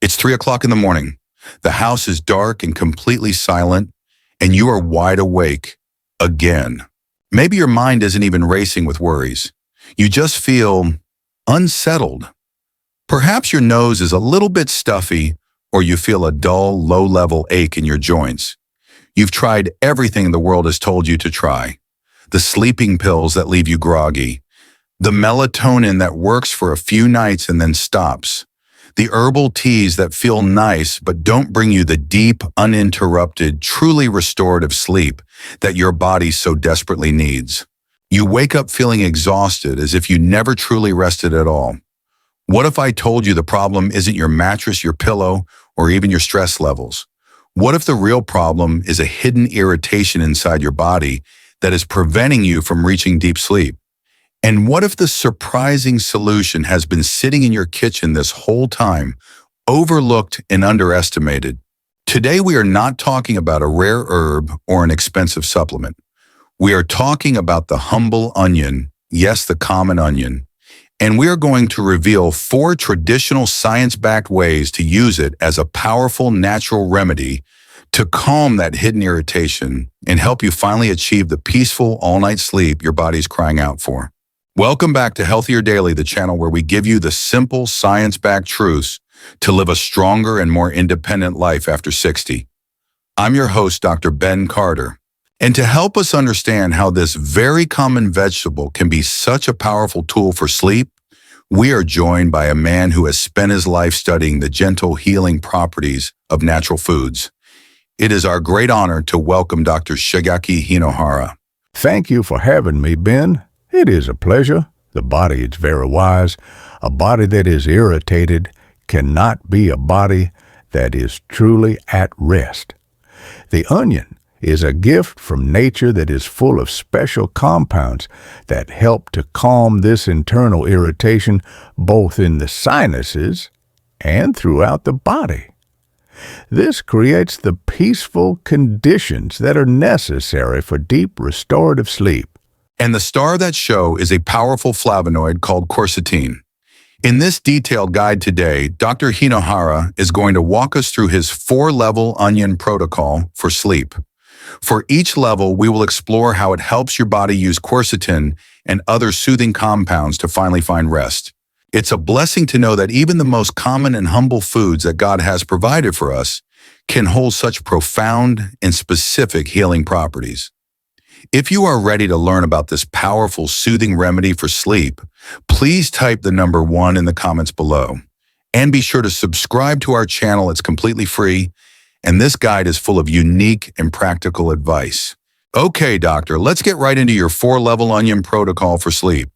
It's 3 o'clock in the morning. The house is dark and completely silent, and you are wide awake again. Maybe your mind isn't even racing with worries. You just feel unsettled. Perhaps your nose is a little bit stuffy, or you feel a dull, low-level ache in your joints. You've tried everything the world has told you to try. The sleeping pills that leave you groggy. The melatonin that works for a few nights and then stops. The herbal teas that feel nice but don't bring you the deep, uninterrupted, truly restorative sleep that your body so desperately needs. You wake up feeling exhausted as if you never truly rested at all. What if I told you the problem isn't your mattress, your pillow, or even your stress levels? What if the real problem is a hidden irritation inside your body that is preventing you from reaching deep sleep? And what if the surprising solution has been sitting in your kitchen this whole time, overlooked and underestimated? Today we are not talking about a rare herb or an expensive supplement. We are talking about the humble onion, yes, the common onion. And we are going to reveal 4 traditional science-backed ways to use it as a powerful natural remedy to calm that hidden irritation and help you finally achieve the peaceful all-night sleep your body's crying out for. Welcome back to Healthier Daily, the channel where we give you the simple science-backed truths to live a stronger and more independent life after 60. I'm your host, Dr. Ben Carter. And to help us understand how this very common vegetable can be such a powerful tool for sleep, we are joined by a man who has spent his life studying the gentle healing properties of natural foods. It is our great honor to welcome Dr. Shigeaki Hinohara. Thank you for having me, Ben. It is a pleasure. The body is very wise. A body that is irritated cannot be a body that is truly at rest. The onion is a gift from nature that is full of special compounds that help to calm this internal irritation both in the sinuses and throughout the body. This creates the peaceful conditions that are necessary for deep restorative sleep. And the star of that show is a powerful flavonoid called quercetin. In this detailed guide today, Dr. Hinohara is going to walk us through his 4-level onion protocol for sleep. For each level, we will explore how it helps your body use quercetin and other soothing compounds to finally find rest. It's a blessing to know that even the most common and humble foods that God has provided for us can hold such profound and specific healing properties. If you are ready to learn about this powerful soothing remedy for sleep, please type the number 1 in the comments below. And be sure to subscribe to our channel. It's completely free. And this guide is full of unique and practical advice. Okay, doctor, let's get right into your 4-level onion protocol for sleep.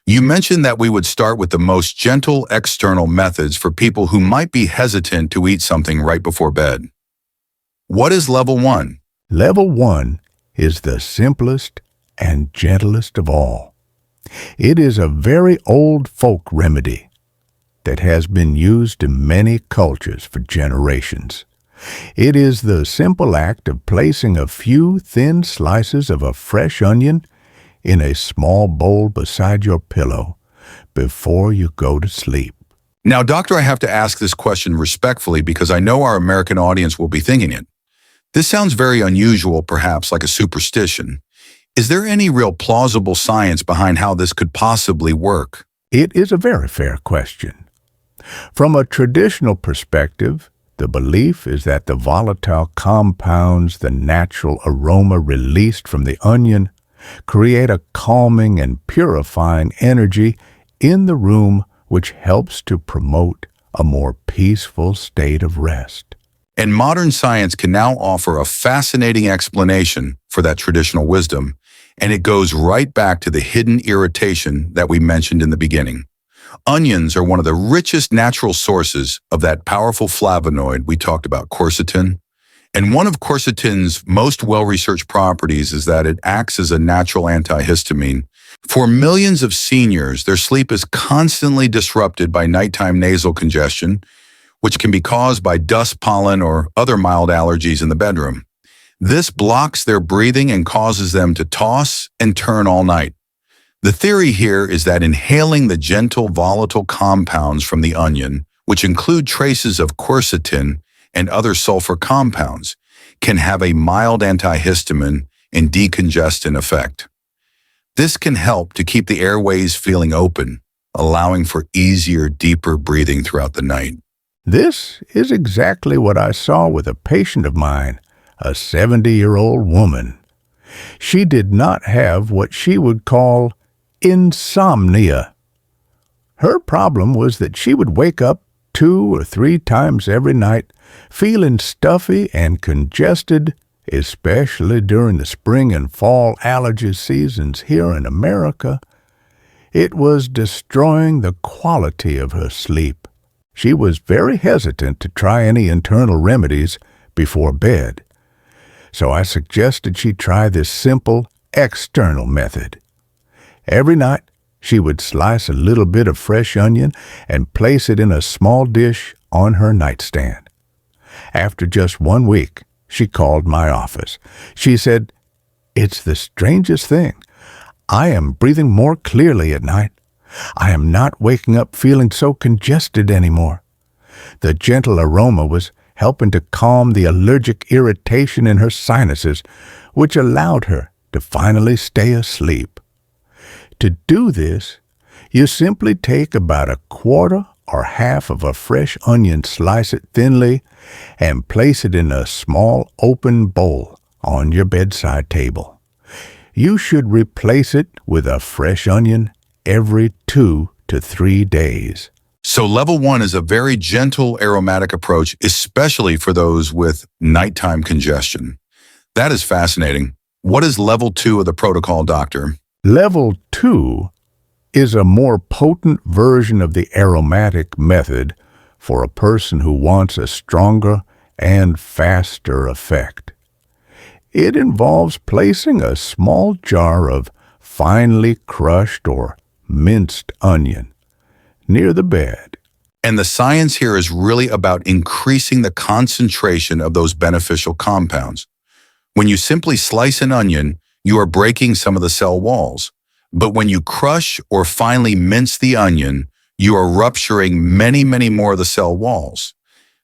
You mentioned that we would start with the most gentle external methods for people who might be hesitant to eat something right before bed. What is level 1? Level 1 is the simplest and gentlest of all. It is a very old folk remedy that has been used in many cultures for generations. It is the simple act of placing a few thin slices of a fresh onion in a small bowl beside your pillow before you go to sleep. Now, doctor, I have to ask this question respectfully because I know our American audience will be thinking it. This sounds very unusual, perhaps like a superstition. Is there any real plausible science behind how this could possibly work? It is a very fair question. From a traditional perspective, the belief is that the volatile compounds, the natural aroma released from the onion, create a calming and purifying energy in the room which helps to promote a more peaceful state of rest. And modern science can now offer a fascinating explanation for that traditional wisdom, and it goes right back to the hidden irritation that we mentioned in the beginning. Onions are one of the richest natural sources of that powerful flavonoid we talked about, quercetin. And one of quercetin's most well-researched properties is that it acts as a natural antihistamine. For millions of seniors, their sleep is constantly disrupted by nighttime nasal congestion, which can be caused by dust, pollen, or other mild allergies in the bedroom. This blocks their breathing and causes them to toss and turn all night. The theory here is that inhaling the gentle, volatile compounds from the onion which include traces of quercetin and other sulfur compounds, can have a mild antihistamine and decongestant effect. This can help to keep the airways feeling open, allowing for easier, deeper breathing throughout the night. This is exactly what I saw with a patient of mine, a 70-year-old woman. She did not have what she would call insomnia. Her problem was that she would wake up 2 or 3 times every night, feeling stuffy and congested, especially during the spring and fall allergy seasons here in America. It was destroying the quality of her sleep. She was very hesitant to try any internal remedies before bed, so I suggested she try this simple external method. Every night, she would slice a little bit of fresh onion and place it in a small dish on her nightstand. After just 1 week, she called my office. She said, "It's the strangest thing. I am breathing more clearly at night. I am not waking up feeling so congested anymore." The gentle aroma was helping to calm the allergic irritation in her sinuses, which allowed her to finally stay asleep. To do this, you simply take about 1/4 or half of a fresh onion, slice it thinly, and place it in a small open bowl on your bedside table. You should replace it with a fresh onion every 2 to 3 days. So level 1 is a very gentle aromatic approach, especially for those with nighttime congestion. That is fascinating. What is level 2 of the protocol, doctor? Level 2 is a more potent version of the aromatic method for a person who wants a stronger and faster effect. It involves placing a small jar of finely crushed or minced onion near the bed. And the science here is really about increasing the concentration of those beneficial compounds. When you simply slice an onion, you are breaking some of the cell walls. But when you crush or finely mince the onion, you are rupturing many, many more of the cell walls.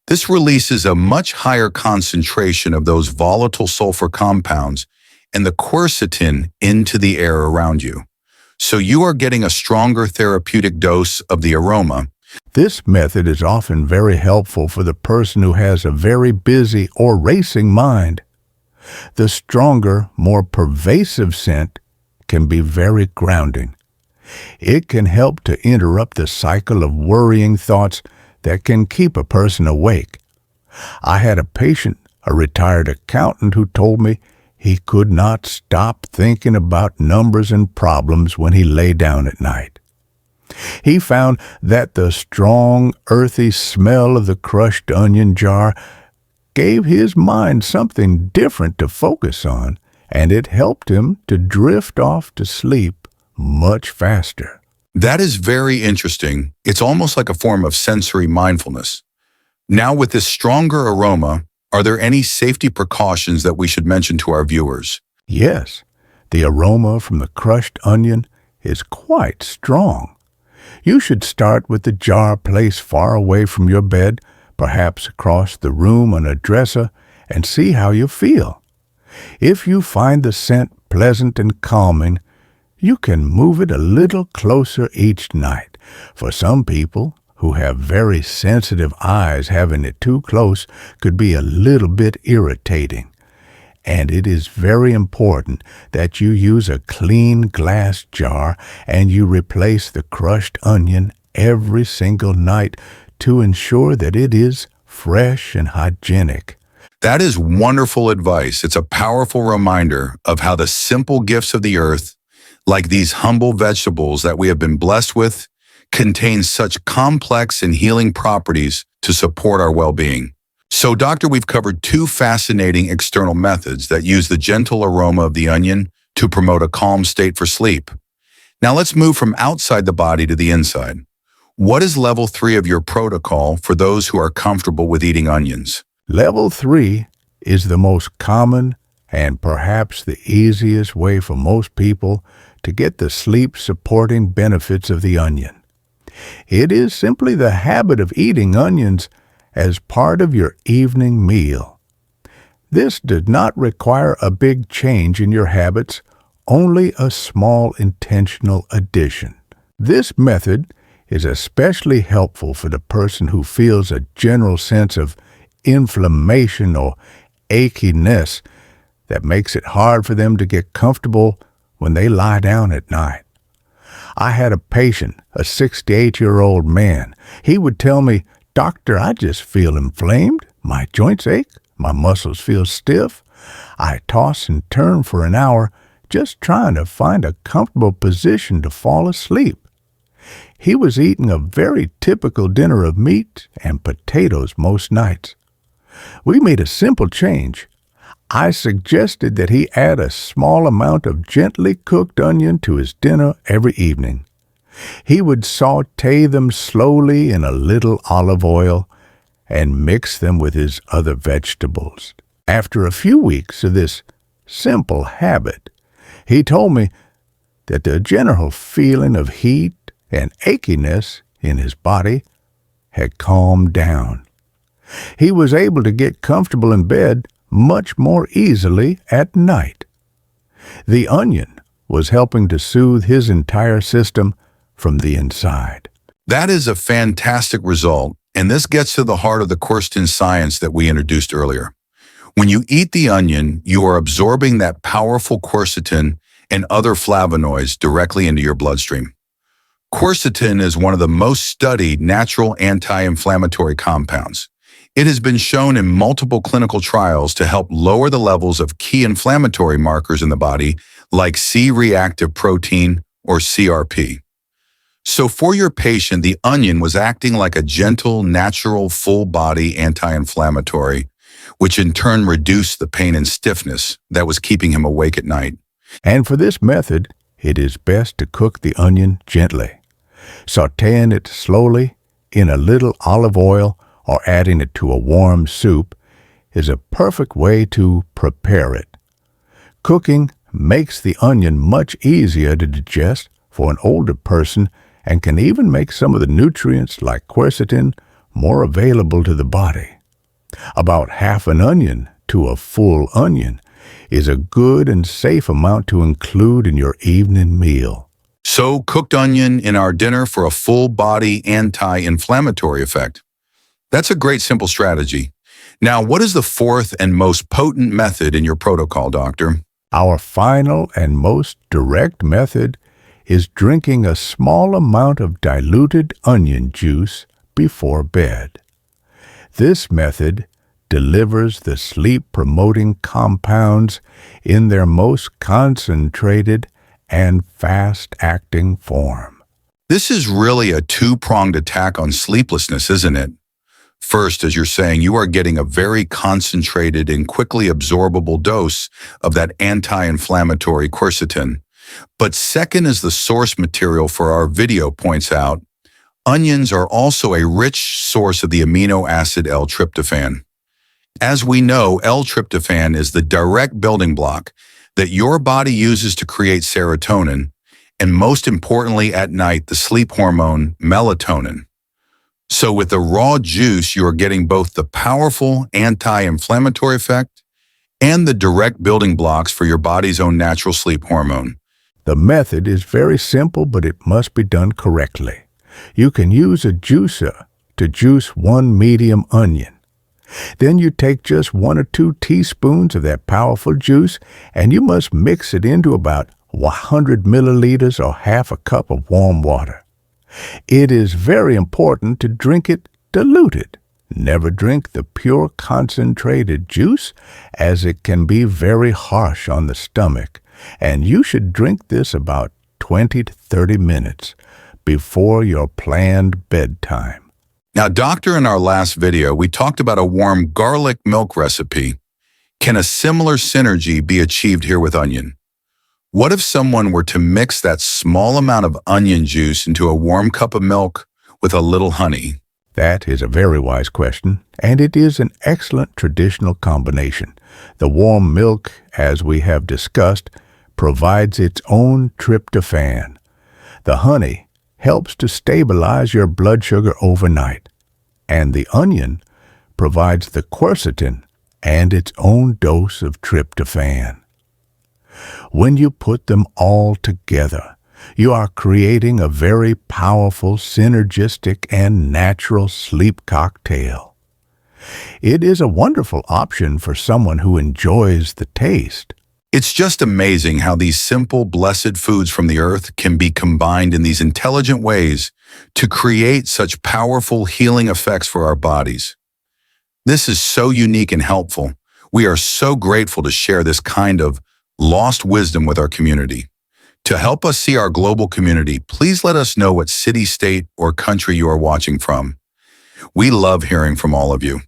This releases a much higher concentration of those volatile sulfur compounds and the quercetin into the air around you. So you are getting a stronger therapeutic dose of the aroma. This method is often very helpful for the person who has a very busy or racing mind. The stronger, more pervasive scent can be very grounding. It can help to interrupt the cycle of worrying thoughts that can keep a person awake. I had a patient, a retired accountant, who told me he could not stop thinking about numbers and problems when he lay down at night. He found that the strong, earthy smell of the crushed onion jar gave his mind something different to focus on, and it helped him to drift off to sleep much faster. That is very interesting. It's almost like a form of sensory mindfulness. Now, with this stronger aroma, are there any safety precautions that we should mention to our viewers? Yes, the aroma from the crushed onion is quite strong. You should start with the jar placed far away from your bed, perhaps across the room on a dresser, and see how you feel. If you find the scent pleasant and calming, you can move it a little closer each night. For some people who have very sensitive eyes, having it too close could be a little bit irritating. And it is very important that you use a clean glass jar and you replace the crushed onion every single night to ensure that it is fresh and hygienic. That is wonderful advice. It's a powerful reminder of how the simple gifts of the earth, like these humble vegetables that we have been blessed with, contain such complex and healing properties to support our well-being. So, doctor, we've covered 2 fascinating external methods that use the gentle aroma of the onion to promote a calm state for sleep. Now let's move from outside the body to the inside. What is level 3 of your protocol for those who are comfortable with eating onions? Level 3 is the most common and perhaps the easiest way for most people to get the sleep-supporting benefits of the onion. It is simply the habit of eating onions as part of your evening meal. This does not require a big change in your habits, only a small intentional addition. This method is especially helpful for the person who feels a general sense of inflammation or achiness that makes it hard for them to get comfortable when they lie down at night. I had a patient, a 68-year-old man. He would tell me, "Doctor, I just feel inflamed. My joints ache. My muscles feel stiff. I toss and turn for an hour just trying to find a comfortable position to fall asleep." He was eating a very typical dinner of meat and potatoes most nights. We made a simple change. I suggested that he add a small amount of gently cooked onion to his dinner every evening. He would sauté them slowly in a little olive oil and mix them with his other vegetables. After a few weeks of this simple habit, he told me that the general feeling of heat and achiness in his body had calmed down. He was able to get comfortable in bed much more easily at night. The onion was helping to soothe his entire system from the inside. That is a fantastic result, and this gets to the heart of the quercetin science that we introduced earlier. When you eat the onion, you are absorbing that powerful quercetin and other flavonoids directly into your bloodstream. Quercetin is one of the most studied natural anti-inflammatory compounds. It has been shown in multiple clinical trials to help lower the levels of key inflammatory markers in the body, like C-reactive protein or CRP. So for your patient, the onion was acting like a gentle, natural, full-body anti-inflammatory, which in turn reduced the pain and stiffness that was keeping him awake at night. And for this method, it is best to cook the onion gently. Sautéing it slowly in a little olive oil or adding it to a warm soup is a perfect way to prepare it. Cooking makes the onion much easier to digest for an older person and can even make some of the nutrients like quercetin more available to the body. About half an onion to a full onion is a good and safe amount to include in your evening meal. So cooked onion in our dinner for a full-body anti-inflammatory effect. That's a great simple strategy. Now, what is the fourth and most potent method in your protocol, doctor? Our final and most direct method is drinking a small amount of diluted onion juice before bed. This method delivers the sleep-promoting compounds in their most concentrated and fast-acting form. This is really a two-pronged attack on sleeplessness, isn't it? First, as you're saying, you are getting a very concentrated and quickly absorbable dose of that anti-inflammatory quercetin. But second, as the source material for our video points out, onions are also a rich source of the amino acid L-tryptophan. As we know, L-tryptophan is the direct building block that your body uses to create serotonin, and most importantly at night, the sleep hormone melatonin. So with the raw juice, you are getting both the powerful anti-inflammatory effect and the direct building blocks for your body's own natural sleep hormone. The method is very simple, but it must be done correctly. You can use a juicer to juice one medium onion. Then you take just 1 or 2 teaspoons of that powerful juice, and you must mix it into about 100 milliliters or half a cup of warm water. It is very important to drink it diluted. Never drink the pure concentrated juice, as it can be very harsh on the stomach, and you should drink this about 20 to 30 minutes before your planned bedtime. Now, doctor, in our last video, we talked about a warm garlic milk recipe. Can a similar synergy be achieved here with onion? What if someone were to mix that small amount of onion juice into a warm cup of milk with a little honey? That is a very wise question, and it is an excellent traditional combination. The warm milk, as we have discussed, provides its own tryptophan. The honey helps to stabilize your blood sugar overnight, and the onion provides the quercetin and its own dose of tryptophan. When you put them all together, you are creating a very powerful, synergistic, and natural sleep cocktail. It is a wonderful option for someone who enjoys the taste. It's just amazing how these simple, blessed foods from the earth can be combined in these intelligent ways to create such powerful healing effects for our bodies. This is so unique and helpful. We are so grateful to share this kind of lost wisdom with our community. To help us see our global community, please let us know what city, state, or country you are watching from. We love hearing from all of you.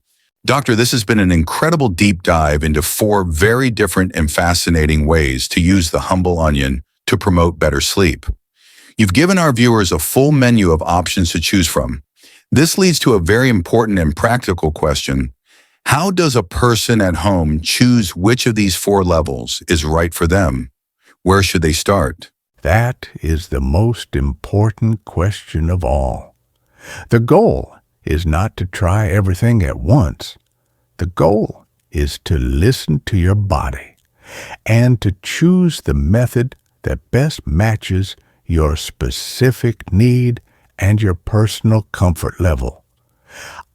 Doctor, this has been an incredible deep dive into 4 very different and fascinating ways to use the humble onion to promote better sleep. You've given our viewers a full menu of options to choose from. This leads to a very important and practical question. How does a person at home choose which of these 4 levels is right for them? Where should they start? That is the most important question of all. The goal is not to try everything at once. The goal is to listen to your body and to choose the method that best matches your specific need and your personal comfort level.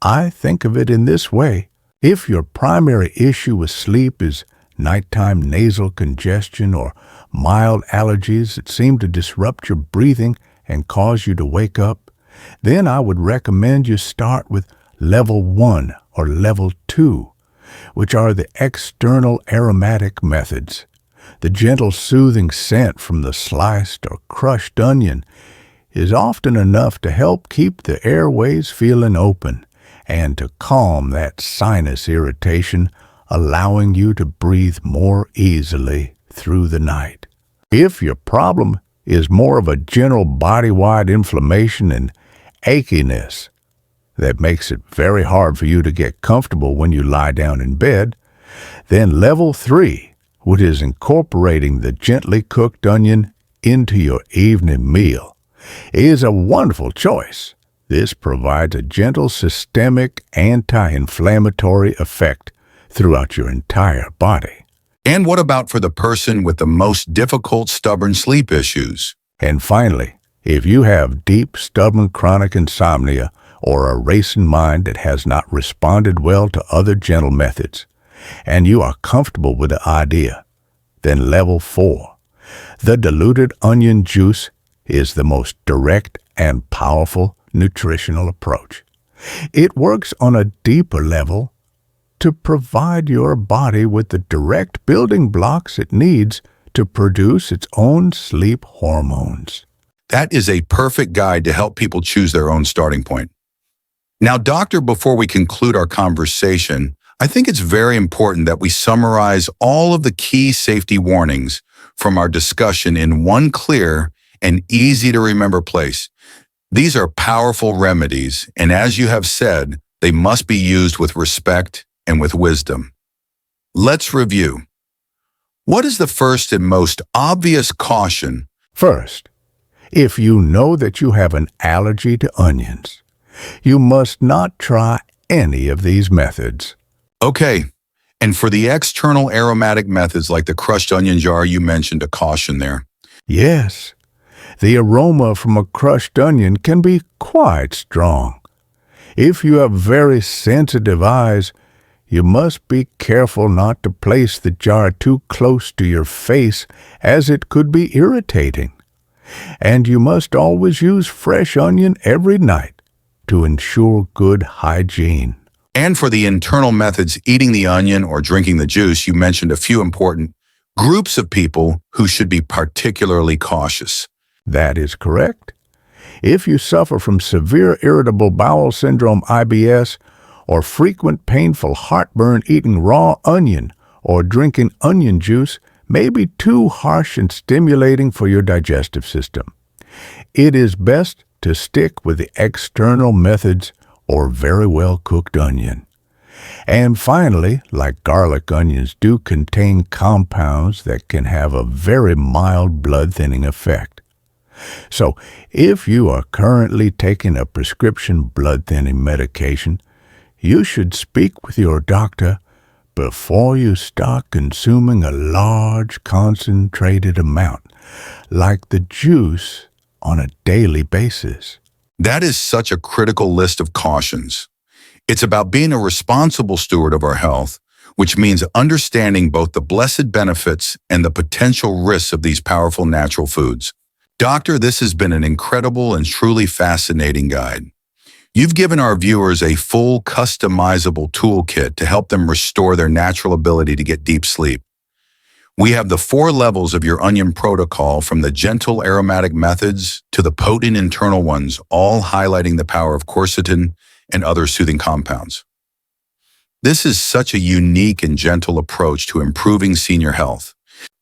I think of it in this way. If your primary issue with sleep is nighttime nasal congestion or mild allergies that seem to disrupt your breathing and cause you to wake up, then I would recommend you start with level 1 or level 2, which are the external aromatic methods. The gentle soothing scent from the sliced or crushed onion is often enough to help keep the airways feeling open and to calm that sinus irritation, allowing you to breathe more easily through the night. If your problem is more of a general body-wide inflammation and achiness that makes it very hard for you to get comfortable when you lie down in bed, then level 3, which is incorporating the gently cooked onion into your evening meal, is a wonderful choice. This provides a gentle systemic anti-inflammatory effect throughout your entire body. And what about for the person with the most difficult, stubborn sleep issues? And finally, if you have deep, stubborn chronic insomnia or a racing mind that has not responded well to other gentle methods, and you are comfortable with the idea, then level 4, the diluted onion juice, is the most direct and powerful nutritional approach. It works on a deeper level to provide your body with the direct building blocks it needs to produce its own sleep hormones. That is a perfect guide to help people choose their own starting point. Now, doctor, before we conclude our conversation, I think it's very important that we summarize all of the key safety warnings from our discussion in one clear and easy-to-remember place. These are powerful remedies, and as you have said, they must be used with respect and with wisdom. Let's review. What is the first and most obvious caution? First, if you know that you have an allergy to onions, you must not try any of these methods. Okay, and for the external aromatic methods like the crushed onion jar, you mentioned a caution there. Yes, the aroma from a crushed onion can be quite strong. If you have very sensitive eyes, you must be careful not to place the jar too close to your face, as it could be irritating. And you must always use fresh onion every night to ensure good hygiene. And for the internal methods, eating the onion or drinking the juice, you mentioned a few important groups of people who should be particularly cautious. That is correct. If you suffer from severe irritable bowel syndrome IBS or frequent painful heartburn, eating raw onion or drinking onion juice may be too harsh and stimulating for your digestive system. It is best to stick with the external methods or very well cooked onion. And finally, like garlic, onions do contain compounds that can have a very mild blood thinning effect. So, if you are currently taking a prescription blood thinning medication, you should speak with your doctor before you start consuming a large concentrated amount, like the juice, on a daily basis. That is such a critical list of cautions. It's about being a responsible steward of our health, which means understanding both the blessed benefits and the potential risks of these powerful natural foods. Doctor, this has been an incredible and truly fascinating guide. You've given our viewers a full, customizable toolkit to help them restore their natural ability to get deep sleep. We have the 4 levels of your onion protocol, from the gentle aromatic methods to the potent internal ones, all highlighting the power of quercetin and other soothing compounds. This is such a unique and gentle approach to improving senior health.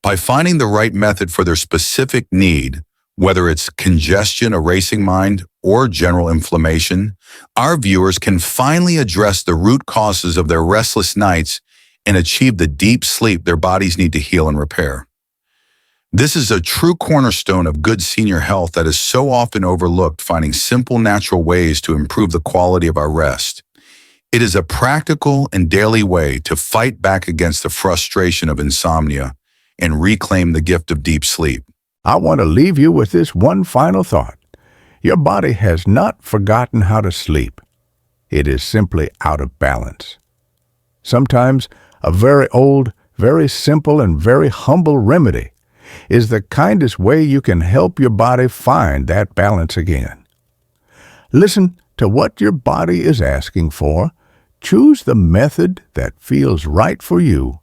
By finding the right method for their specific need, whether it's congestion, a racing mind, or general inflammation, our viewers can finally address the root causes of their restless nights and achieve the deep sleep their bodies need to heal and repair. This is a true cornerstone of good senior health that is so often overlooked, finding simple, natural ways to improve the quality of our rest. It is a practical and daily way to fight back against the frustration of insomnia and reclaim the gift of deep sleep. I want to leave you with this one final thought. Your body has not forgotten how to sleep. It is simply out of balance. Sometimes a very old, very simple, and very humble remedy is the kindest way you can help your body find that balance again. Listen to what your body is asking for, choose the method that feels right for you,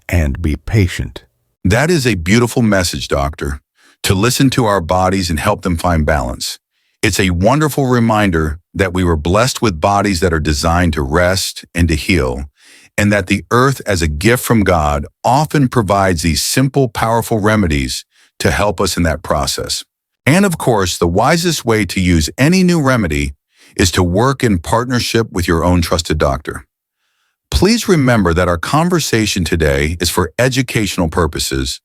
and be patient. That is a beautiful message, Doctor, to listen to our bodies and help them find balance. It's a wonderful reminder that we were blessed with bodies that are designed to rest and to heal, and that the earth, as a gift from God, often provides these simple, powerful remedies to help us in that process. And of course, the wisest way to use any new remedy is to work in partnership with your own trusted doctor. Please remember that our conversation today is for educational purposes.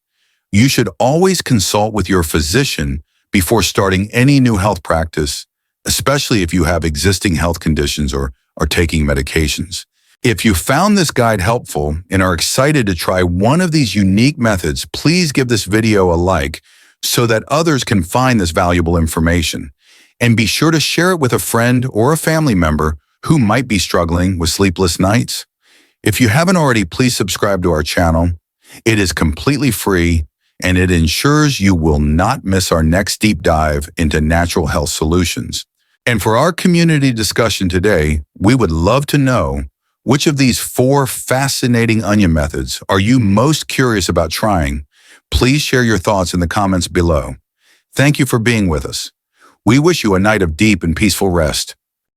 You should always consult with your physician before starting any new health practice, especially if you have existing health conditions or are taking medications. If you found this guide helpful and are excited to try one of these unique methods, please give this video a like so that others can find this valuable information. And be sure to share it with a friend or a family member who might be struggling with sleepless nights. If you haven't already, please subscribe to our channel. It is completely free, and it ensures you will not miss our next deep dive into natural health solutions. And for our community discussion today, we would love to know, which of these 4 fascinating onion methods are you most curious about trying? Please share your thoughts in the comments below. Thank you for being with us. We wish you a night of deep and peaceful rest.